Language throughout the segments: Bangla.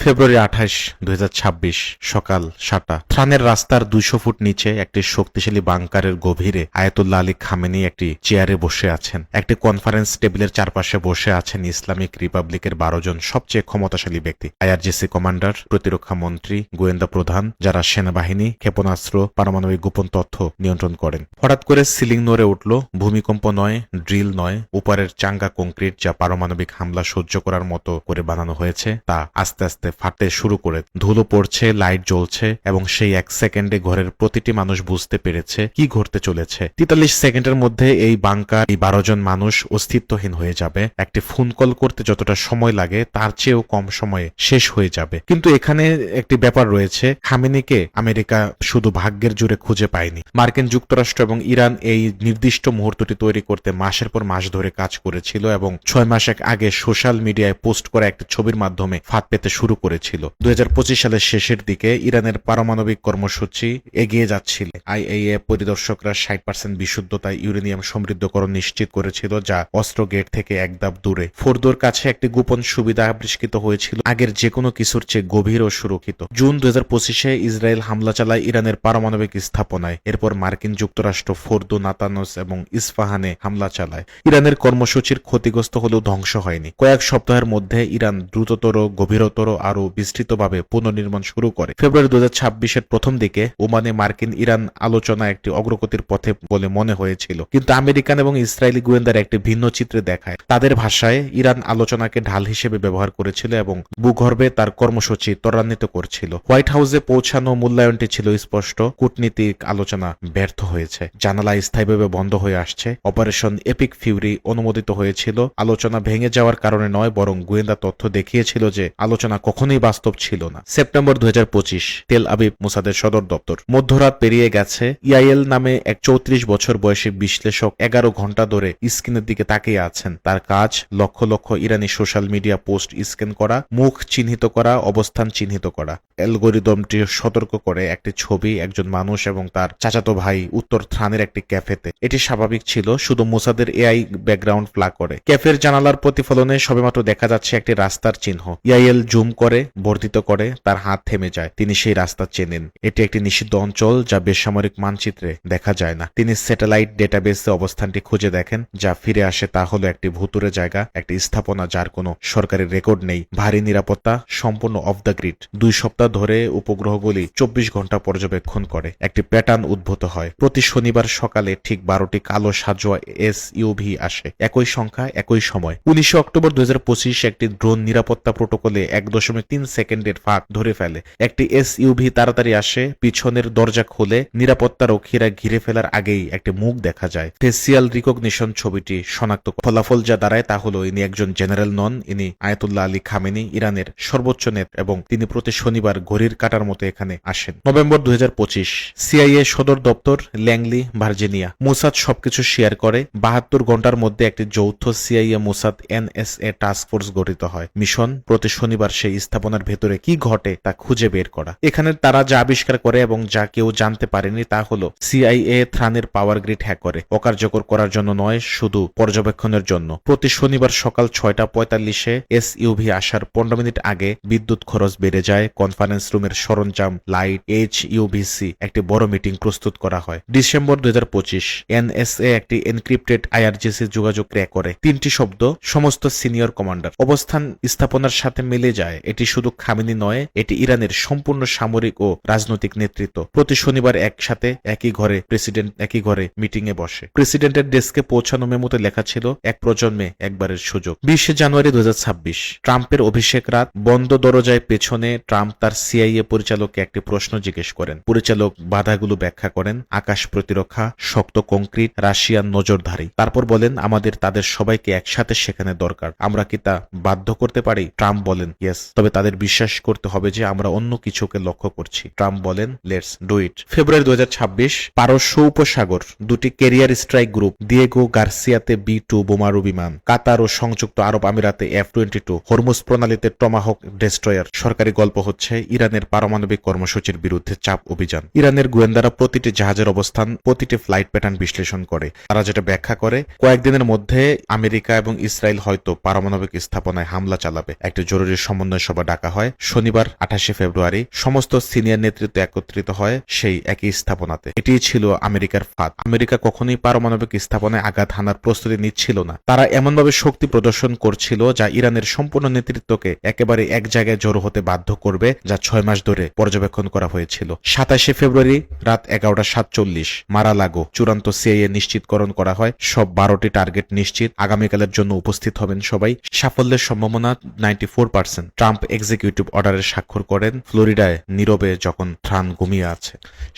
ফেব্রুয়ারি 28, 2026 সকাল 7টা। ত্রানের রাস্তার 200 ফুট নিচে একটি শক্তিশালী বাংকারের গভীরে আয়াতুল্লাহ আলী খামেনি একটি চেয়ারে বসে আছেন। একটি কনফারেন্স টেবিলের চারপাশে বসে আছেন ইসলামিক রিপাবলিকের 12 জন সবচেয়ে ক্ষমতাশালী ব্যক্তি। আইআরজিসি কমান্ডার, প্রতিরক্ষা মন্ত্রী, গোয়েন্দা প্রধান, যারা সেনাবাহিনী, ক্ষেপণাস্ত্র, পারমাণবিক গোপন তথ্য নিয়ন্ত্রণ করেন। হঠাৎ করে সিলিং নড়ে উঠল। ভূমিকম্প নয়, ড্রিল নয়, উপরের চাঙ্গা কংক্রিট যা পারমাণবিক হামলা সহ্য করার মতো করে বানানো হয়েছে তা আস্তে আস্তে ফাটতে শুরু করে। ধুলো পড়ছে, লাইট জ্বলছে এবং সেই 1 সেকেন্ডে ঘরের প্রতিটি মানুষ বুঝতে পেরেছে কি ঘটতে চলেছে। 43 সেকেন্ডের মধ্যে এই বাংকার, এই 12 জন মানুষ অস্তিত্বহীন হয়ে যাবে। একটি ফোন কল করতে যতটা সময় লাগে তার চেয়েও কম সময়ে শেষ হয়ে যাবে। কিন্তু এখানে একটি ব্যাপার রয়েছে, খামেনিকে আমেরিকা শুধু ভাগ্যের জুড়ে খুঁজে পায়নি। মার্কিন যুক্তরাষ্ট্র এবং ইরান এই নির্দিষ্ট মুহূর্তটি তৈরি করতে মাসের পর মাস ধরে কাজ করেছিল এবং 6 মাস আগে সোশ্যাল মিডিয়ায় পোস্ট করা একটি ছবির মাধ্যমে ফাঁদ পেতে শুরু করেছিল। 2025 সালের শেষের দিকে ইরানের পারমাণবিক কর্মসূচি এগিয়ে যাচ্ছিল। আইএইএ পরিদর্শকরা 60% বিশুদ্ধতায় ইউরেনিয়াম সমৃদ্ধকরণ নিশ্চিত করেছিল, যা অস্ত্র গেট থেকে এক ধাপ দূরে। ফোর্দোর কাছে একটি গোপন সুবিধা আবিষ্কৃত হয়েছিল, আগের যে কোনো কিছুর চেয়ে গভীর ও সুরক্ষিত। জুন 2025-এ ইসরায়েল হামলা চালায় ইরানের পারমাণবিক স্থাপনায়। এরপর মার্কিন যুক্তরাষ্ট্র ফোর্দো, নাতানস এবং ইস্পাহানে হামলা চালায়। ইরানের কর্মসূচির ক্ষতিগ্রস্ত হলেও ধ্বংস হয়নি। কয়েক সপ্তাহের মধ্যে ইরান দ্রুততর, গভীরতর আরও বিস্তৃতভাবে পুনর্নির্মাণ শুরু করে। ফেব্রুয়ারি 2026-এর প্রথম দিকে ওমানে মার্কিন ইরান আলোচনা একটি অগ্রগতির পথে বলে মনে হয়েছিল, কিন্তু আমেরিকান এবং ইসরায়েলি গোয়েন্দার একটি ভিন্ন চিত্রে দেখায়। তাদের ভাষায় ইরান আলোচনাকে ঢাল হিসেবে ব্যবহার করেছিল এবং ভূগর্ভে তার কর্মসূচি ত্বরান্বিত করছিল। হোয়াইট হাউসে পৌঁছানো মূল্যায়নটি ছিল স্পষ্ট, কূটনীতিক আলোচনা ব্যর্থ হয়েছে। জানালা স্থায়ীভাবে বন্ধ হয়ে আসছে। অপারেশন এপিক ফিউরি অনুমোদিত হয়েছিল। আলোচনা ভেঙে যাওয়ার কারণে নয়, বরং গোয়েন্দা তথ্য দেখিয়েছিল যে আলোচনা কখনোই বাস্তব ছিল না। সেপ্টেম্বর 2025, তেল আবিব মোসাদের সদর দপ্তর। মধ্যরাত পেরিয়ে গেছে। ইয়াইল নামে এক 34 বছর বয়সী বিশ্লেষক 11 ঘন্টা ধরে স্ক্রিনের দিকে তাকিয়ে আছেন। তার কাজ লক্ষ লক্ষ ইরানি সোশ্যাল মিডিয়া পোস্ট স্ক্যান করা, মুখ চিহ্নিত করা, অবস্থান চিহ্নিত করা। অ্যালগোরিদমটি সতর্ক করে একটি ছবি, একজন মানুষ এবং তার চাচাতো ভাই উত্তর থ্রানের একটি ক্যাফেতে। এটি স্বাভাবিক ছিল, শুধু মোসাদের এআই ব্যাকগ্রাউন্ড ফ্ল্যাগ করে। ক্যাফের জানালার প্রতিফলনে সবেমাত্র দেখা যাচ্ছে একটি রাস্তার চিহ্ন। ইয়াইল জুম করে, বর্ধিত করে, তার হাত থেমে যায়। তিনি সেই রাস্তা চেনেন। এটি একটি নিষিদ্ধ অঞ্চল যা বেসামরিক মানচিত্রে দেখা যায় না। তিনি স্যাটেলাইট ডেটাবেসে অবস্থানটি খুঁজে দেখেন। যা ফিরে আসে তা হলো একটি ভুতুরে জায়গা, একটি স্থাপনা যার কোনো সরকারি রেকর্ড নেই, ভারী নিরাপত্তা, সম্পূর্ণ অফ দ্য গ্রিড। 2 সপ্তাহ ধরে উপগ্রহগুলি 24 ঘন্টা পর্যবেক্ষণ করে। একটি প্যাটার্ন উদ্ভূত হয়। প্রতি শনিবার সকালে ঠিক 12টি কালো সাজোয়া এসইউভি আসে, একই সংখ্যা, একই সময়। 19 অক্টোবর 2025 একটি ড্রোন নিরাপত্তা প্রোটোকলে 1.3 সেকেন্ডের ফাঁক ধরে ফেলে। একটি এসইউভি তাড়াতাড়ি আসে, পিছনের দরজা খুলে নিরাপত্তা রক্ষীরা ঘিরে ফেলার আগেই একটি মুখ দেখা যায়। ফেসিয়াল রিকগনিশন ছবিটি শনাক্ত ফলাফল যা দাঁড়ায় তা হলো ইনি একজন জেনারেল নন, ইনি আয়াতুল্লাহ আলী খামেনি, ইরানের সর্বোচ্চ নেতা, এবং তিনি প্রতি শনিবার ঘড়ির কাঁটার মতো এখানে আসেন। নভেম্বর 2025, সিআইএ সদর দপ্তর, ল্যাংলি, ভার্জিনিয়া। মোসাদ সবকিছু শেয়ার করে। 72 ঘন্টার মধ্যে একটি যৌথ CIA Mossad NSA task force গঠিত হয়। মিশন প্রতি শনিবার সেই স্থাপনার ভেতরে কি ঘটে তা খুঁজে বের করা। এখানে তারা যা আবিষ্কার করে এবং যা কেউ জানতে পারেনি তা হলো সিআইএ থ্রানের পাওয়ার গ্রিড হ্যাক করে, অকার্যকর করার জন্য নয়, শুধু পর্যবেক্ষণের জন্য। প্রতি শনিবার সকাল 6:45-এ এসইউভি আসার 15 মিনিট আগে বিদ্যুৎ খরচ বেড়ে যায়। কনফারেন্স রুমের সরঞ্জাম, লাইট, এইচইউভিসি, একটি বড় মিটিং প্রস্তুত করা হয়। ডিসেম্বর 2025, এনএসএ একটি এনক্রিপ্টেড আইআরজিসি যোগাযোগ ক্র্যাক করে। 3টি শব্দ, সমস্ত সিনিয়র কমান্ডার। অবস্থান স্থাপনার সাথে মিলে যায়। এটি শুধু খামেনি নয়, এটি ইরানের সম্পূর্ণ সামরিক ও রাজনৈতিক নেতৃত্ব। প্রতি শনিবার একসাথে একই ঘরে মিটিং এ বসে। প্রেসিডেন্টের ডেস্কে পৌঁছানো মেমোতে লেখা ছিল, এক প্রজন্মে একবারের সুযোগ। 20 জানুয়ারি 2026, ট্রাম্পের অভিষেক রাত। বন্ধ দরজায় পেছনে ট্রাম্প তার সিআইএ পরিচালককে একটি প্রশ্ন জিজ্ঞেস করেন। পরিচালক বাধাগুলো ব্যাখ্যা করেন, আকাশ প্রতিরক্ষা, শক্ত কংক্রিট, রাশিয়ান নজরধারী। তারপর বলেন, আমাদের তাদের সবাইকে একসাথে সেখানে দরকার। আমরা কি তা বাধ্য করতে পারি? ট্রাম্প বলেন, ইয়েস, তবে তাদের বিশ্বাস করতে হবে যে আমরা অন্য কিছুকে লক্ষ্য করছি। ট্রাম্প বলেন, লেটস ডু ইট। ফেব্রুয়ারি 2026, পারস্য উপসাগর। 2টি ক্যারিয়ার স্ট্রাইক গ্রুপ, দিয়েগো গার্সিয়াতে B-2 বোমারু বিমান, কাতার ও সংযুক্ত আরব আমিরাতে F-22, হরমুজ প্রণালীতে টমাহক ডেস্ট্রয়ার। সরকারি গল্প হচ্ছে ইরানের পারমাণবিক কর্মসূচির বিরুদ্ধে চাপ অভিযান। ইরানের গোয়েন্দারা প্রতিটি জাহাজের অবস্থান, প্রতিটি ফ্লাইট প্যাটার্ন বিশ্লেষণ করে। তারা যেটা ব্যাখ্যা করে, কয়েকদিনের মধ্যে আমেরিকা এবং ইসরায়েল হয়তো পারমাণবিক স্থাপনায় হামলা চালাবে। একটি জরুরি সমন্বয় সভা সভা ডাকা হয়। শনিবার 28 ফেব্রুয়ারি সমস্ত সিনিয়র নেতৃত্ব একত্রিত হয় সেই একই স্থাপনাতে। এটি ছিল আমেরিকার ফাঁদ। আমেরিকা কখনোই পারমাণবিক স্থাপনায় আঘাত হানার প্রস্তুতি নিচ্ছিল না। তারা এমনভাবে শক্তি প্রদর্শন করছিল যা ইরানের সম্পূর্ণ নেতৃত্বকে একেবারে এক জায়গায় জড়ো হতে বাধ্য করবে, যা 6 মাস ধরে পর্যবেক্ষণ করা হয়েছিল। 27 ফেব্রুয়ারি রাত 11:47 মারালাগো চূড়ান্ত সিআইএ নিশ্চিতকরণ করা হয়। সব 12টি টার্গেট নিশ্চিত, আগামীকালের জন্য উপস্থিত হবেন সবাই। সাফল্যের সম্ভাবনা 94%। ট্রাম্প এক্সিকিউটিভ অর্ডারে স্বাক্ষর করেন ফ্লোরিডায় নীরবে যখন থ্রান ঘুমিয়ে আছে।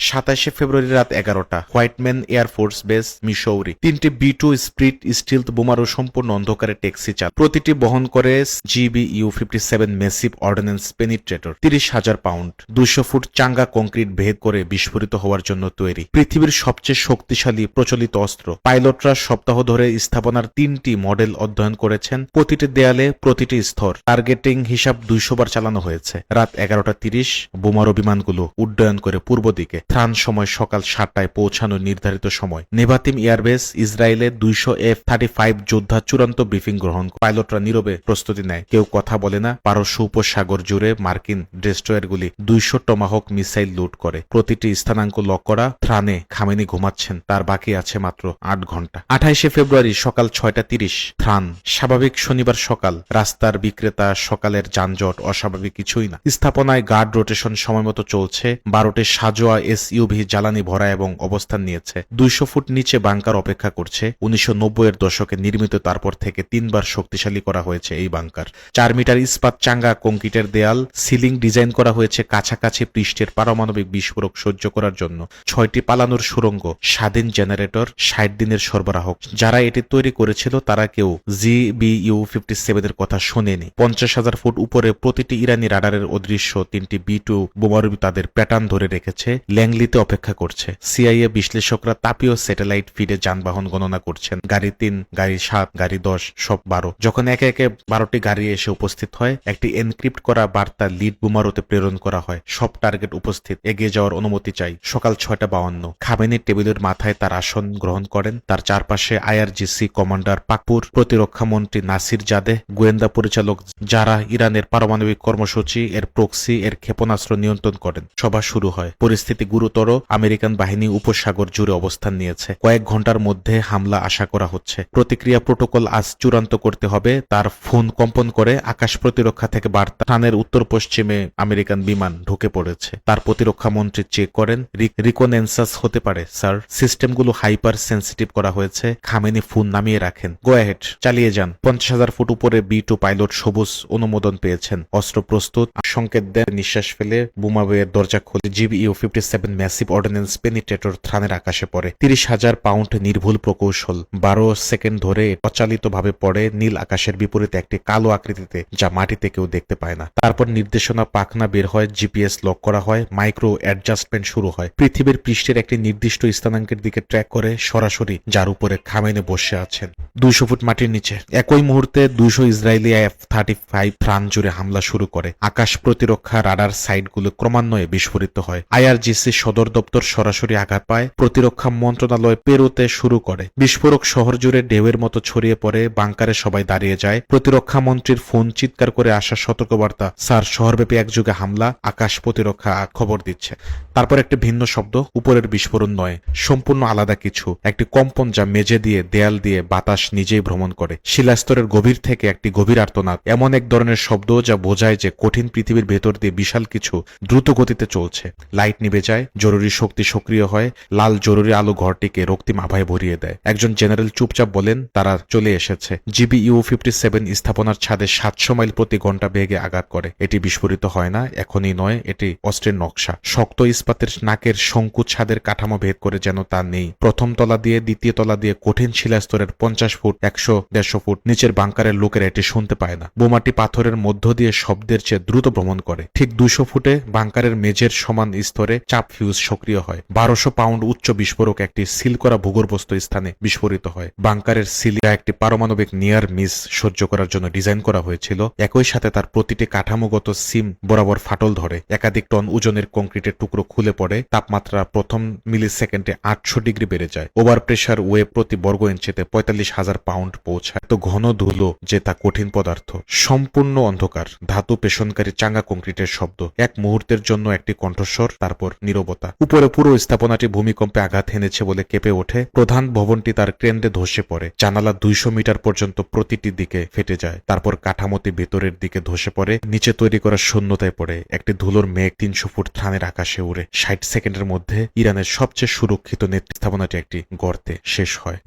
27 ফেব্রুয়ারি রাত 11টা হোয়াইটম্যান এয়ারফোর্স বেস মিসৌরি 3টি B2 স্প্রিট স্টিলথ বোমারু সম্পূর্ণ অন্ধকারে ট্যাক্সি চাল। প্রতিটি বহন করে GBU-57 massive ordinance penetrator 30,000 pound 200 foot চাঙ্গা কংক্রিট ভেদ করে বিস্ফোরিত হওয়ার জন্য তৈরি। পৃথিবীর সবচেয়ে শক্তিশালী প্রচলিত অস্ত্র। পাইলটরা সপ্তাহ ধরে স্থাপনার 3টি মডেল অধ্যয়ন করেছেন। প্রতিটি দেয়ালে প্রতিটি স্তর টার্গেটিং হিসাব 200 বার চালানো হয়েছে। রাত 11:30 বোমারু বিমানগুলো উড্ডয়ন করে পূর্ব দিকে। থ্রান সময় সকাল 7টায় পৌঁছানোর নির্ধারিত সময়। নেভাতিম এয়ারবেস ইসরায়েলে 200 F-35 যোদ্ধা চূড়ান্ত ব্রিফিং গ্রহণ। পাইলটরা নীরবে প্রস্তুতি নেয়, কেউ কথা বলে না। পারস্য উপসাগর জুড়ে মার্কিন ডেস্ট্রয়ারগুলি 200 টমাহক মিসাইল লুট করে। প্রতিটি স্থানাঙ্ক লক করা। থ্রানে খামেনি ঘুমাচ্ছেন, তার বাকি আছে মাত্র 8 ঘন্টা। 28 ফেব্রুয়ারি সকাল 6:30 থ্রান। স্বাভাবিক শনিবার সকাল। রাস্তার বিক্রেতা, সকালের যানজট অস্বাভাবিক কিছুই না। স্থাপনায় গার্ড রোটেশন সময়মতো চলছে। 12টি সাজোয়া SUV জ্বালানি ভরা এবং অবস্থান নিয়েছে। 200 ফুট নিচে বাংকার অপেক্ষা করছে। 1990-এর দশকে নির্মিত, তারপর থেকে 3 বার শক্তিশালী করা হয়েছে এই বাংকার। 4 মিটার ইস্পাত চাঙ্গা কংক্রিটের দেয়াল। সিলিং ডিজাইন করা হয়েছে কাছাকাছি পৃষ্ঠের পারমাণবিক বিস্ফোরক সহ্য করার জন্য। 6টি পালানোর সুড়ঙ্গ, স্বাধীন জেনারেটর, 60 দিনের সরবরাহ। যারা এটি তৈরি করেছিল তারা কেউ GBU-57 এর কথা শোনেনি। 50,000 ফুট উপরে প্রতিটি ইরানি রাডারের অদৃশ্য 3টি B2 বোমারু তাদের প্যাটার্ন ধরে রেখেছে। ল্যাংলিতে অপেক্ষা করছে। CIA বিশ্লেষকরা তাপীয় স্যাটেলাইট ফিডে যানবাহন গণনা করছেন। গাড়ি 3, গাড়ি 7, গাড়ি 10, সব 12। যখন একে একে 12টি গাড়ি এসে উপস্থিত হয়, একটি এনক্রিপ্ট করা বার্তা লিড বোমারুতে প্রেরণ করা হয়। সব টার্গেট উপস্থিত, এগিয়ে যাওয়ার অনুমতি চাই। সকাল 6:52 খামেনি টেবিলের মাথায় তার আসন গ্রহণ করেন। তার চারপাশে IRGC কমান্ডার পাকপুর, প্রতিরক্ষা মন্ত্রী নাসির জাদেহ, গোয়েন্দা পরিচালক যারা ইরানের পারমাণবিক কর্মসূচি, এর প্রক্সি, এর ক্ষেপণাস্ত্র নিয়ন্ত্রণ করেন। সভা শুরু হয়। পরিস্থিতি গুরুতর। আমেরিকান বাহিনী উপসাগর জুড়ে অবস্থান নিয়েছে। কয়েক ঘন্টার মধ্যে হামলা আশা করা হচ্ছে। প্রতিক্রিয়া প্রোটোকল আজ চূড়ান্ত করতে হবে। তার ফোন কম্পন করে আকাশ প্রতিরক্ষা থেকে বার্তা, থ্রানের উত্তর পশ্চিমে আমেরিকান বিমান ঢুকে পড়েছে। তার প্রতিরক্ষা মন্ত্রী চেক করেন। রিকনেন্সাস হতে পারে স্যার। সিস্টেমগুলো হাইপার সেন্সিটিভ করা হয়েছে। খামেনি ফোন নামিয়ে রাখেন। গো অ্যাহেড, চালিয়ে যান। 50,000 ফুট উপরে B2 পাইলট সবুজ অনুমোদন পেয়েছেন। অস্ত্র প্রস্তুত। সংকেত দেন। নিঃশ্বাস ফেলে বোমা বইয়ের দরজা খুলে GBU-57 ম্যাসিভ অর্ডিন্যান্স পেনিট্রেটর থ্রানের আকাশে পড়ে। 30,000 পাউন্ড নির্ভুল প্রকৌশল। 12 সেকেন্ড ধরে অচালিতভাবে পড়ে নীল আকাশের বিপরীতে একটি কালো আকৃতিতে, যা মাটিতে কেউ দেখতে পায় না। তারপর নির্দেশনা পাখনা বের হয়। GPS লক করা হয়। মাইক্রো অ্যাডজাস্টমেন্ট শুরু হয়। পৃথিবীর পৃষ্ঠের একটি নির্দিষ্ট স্থানাঙ্কের দিকে ট্র্যাক করে সরাসরি, যার উপরে খামেনি বসে আছেন 200 ফুট মাটির নিচে। একই মুহূর্তে 200 ইসরায়েলি F-35 থ্রান জুড়ে হামলা শুরু করে। আকাশ প্রতিরক্ষা রাডার সাইটগুলো ক্রমান্বয়ে বিস্ফোরিত হয়। IRGC সদর দপ্তর সরাসরি আঘাত পায়। প্রতিরক্ষা মন্ত্রণালয় পেরোতে শুরু করে। বিস্ফোরক শহর জুড়ে ঢেউয়ের মতো ছড়িয়ে পড়ে। বাংকারে সবাই দাঁড়িয়ে যায়। প্রতিরক্ষা মন্ত্রীর ফোন চিৎকার করে আসা সতর্কবার্তা, স্যার শহরব্যাপী একযোগে হামলা, আকাশ প্রতিরক্ষা খবর দিচ্ছে। তারপর একটি ভিন্ন শব্দ, উপরের বিস্ফোরণ নয়, সম্পূর্ণ আলাদা কিছু। একটি কম্পন যা মেঝে দিয়ে, দেয়াল দিয়ে, বাতাস নিজেই ভ্রমণ করে। শিলাস্তরের গভীর থেকে একটি গভীর আর্তনাদ, এমন এক ধরনের শব্দ যা বোঝায় যে কঠিন পৃথিবীর ভেতর দিয়ে বিশাল কিছু দ্রুত গতিতে চলছে। লাইট নিভে যায়। জরুরি শক্তি সক্রিয় হয়। লাল জরুরি আলো ঘরটিকে রক্তিম আভায় ভরিয়ে দেয়। একজন জেনারেল চুপচাপ বলেন, তারা চলে এসেছে। GBU-57 স্থাপনার ছাদে 700 মাইল প্রতি ঘন্টা বেগে আঘাত করে। এটি বিস্ফোরিত হয় না, এখনই নয়, এটি অস্ত্রের নকশা। শক্ত ইস্পাতের নাকের শঙ্কু ছাদের কাঠামো ভেদ করে যেন তা নেই। প্রথম তলা দিয়ে, দ্বিতীয় তলা দিয়ে, কঠিন শিলাস্তরের 50 ফুট, 100-150 ফুট নিচের বাংকারের লোকেরা এটি শুনতে পায় না। বোমাটি পাথরের মধ্য দিয়ে শব্দের চেয়ে দ্রুত ভ্রমণ করে। ঠিক 200 ফুটে বাংকারের মেঝের সমান স্তরে চাপ ফিউজ সক্রিয় হয়। 1200 পাউন্ড উচ্চ বিস্ফোরক একটি সিল করা ভূগর্ভস্থ স্থানে বিস্ফোরিত হয়। বাংকারের সিল একটি পারমাণবিক নিয়ার মিস সহ্য করার জন্য ডিজাইন করা হয়েছিল। একই সাথে তার প্রতিটি কাঠামোগত সিম বরাবর ফাটল ধরে। একাধিক টন ওজনের কংক্রিটের টুকরো খুলে পড়ে। তাপমাত্রা প্রথম মিলি সেকেন্ডে 800 ডিগ্রি বেড়ে যায়। ওভার প্রেশার ওয়েভ প্রতি বর্গ ইঞ্চিতে 45,000 পাউন্ড পৌঁছায়। এত ঘন ধুলো যে তা কঠিন পদার্থ। সম্পূর্ণ অন্ধকার। অন্ধকার, ধাতু পেশনকারী চাঙ্গা কংক্রিটের শব্দ, এক মুহূর্তের জন্য একটি কণ্ঠস্বর, তারপর নীরবতা। উপরে পুরো স্থাপনাটি ভূমিকম্পে আঘাত হেনেছে বলে কেঁপে ওঠে। প্রধান ভবনটি তার কেন্দ্রে ধসে পড়ে। জানালা 200 মিটার পর্যন্ত প্রতিটি দিকে ফেটে যায়। তারপর কাঠামোটি ভেতরের দিকে ধসে পড়ে, নিচে তৈরি করা শূন্যতায় পড়ে। একটি ধুলোর মেঘ 300 ফুট ত্রাণের আকাশে উড়ে। 60 সেকেন্ডের মধ্যে ইরানের সবচেয়ে সুরক্ষিত নেতৃত্ব স্থাপনাটি একটি গর্তে শেষ হয়।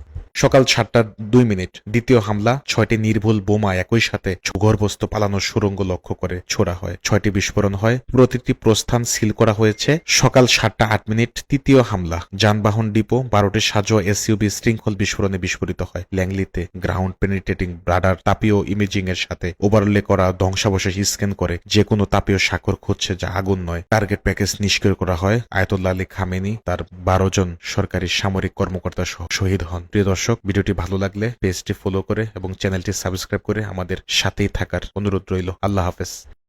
সকাল 7:02 দ্বিতীয় হামলা। 6টি নির্ভুল বোমা একই সাথে ভূগর্ভস্থ পালানোর সুড়ঙ্গ লক্ষ্য করে ছোড়া হয়। 6টি বিস্ফোরণ হয়। প্রতিটি প্রস্থান সিল করা হয়েছে। সকাল 7:08 তৃতীয় হামলা। যানবাহন ডিপো 12টি সাজোয়া এসইউভি শৃঙ্খল বিস্ফোরণে বিস্ফোরিত হয়। ল্যাংলিতে গ্রাউন্ড পেনিট্রেটিং রাডার তাপীয় ইমেজিং এর সাথে ওভারলে করা ধ্বংসাবশেষ স্ক্যান করে যে কোনো তাপীয় স্বাক্ষর খুঁজছে যা আগুন নয়। টার্গেট প্যাকেজ নিষ্ক্রিয় করা হয়। আয়াতুল্লাহ আলী খামেনি তার 12 জন সরকারি সামরিক কর্মকর্তা সহ শহীদ হন। প্রিয় দর্শক, ভিডিওটি ভালো লাগলে পেজটি ফলো করে এবং চ্যানেলটি সাবস্ক্রাইব করে আমাদের সাথেই থাকার অনুরোধ রইল। আল্লাহ হাফেজ।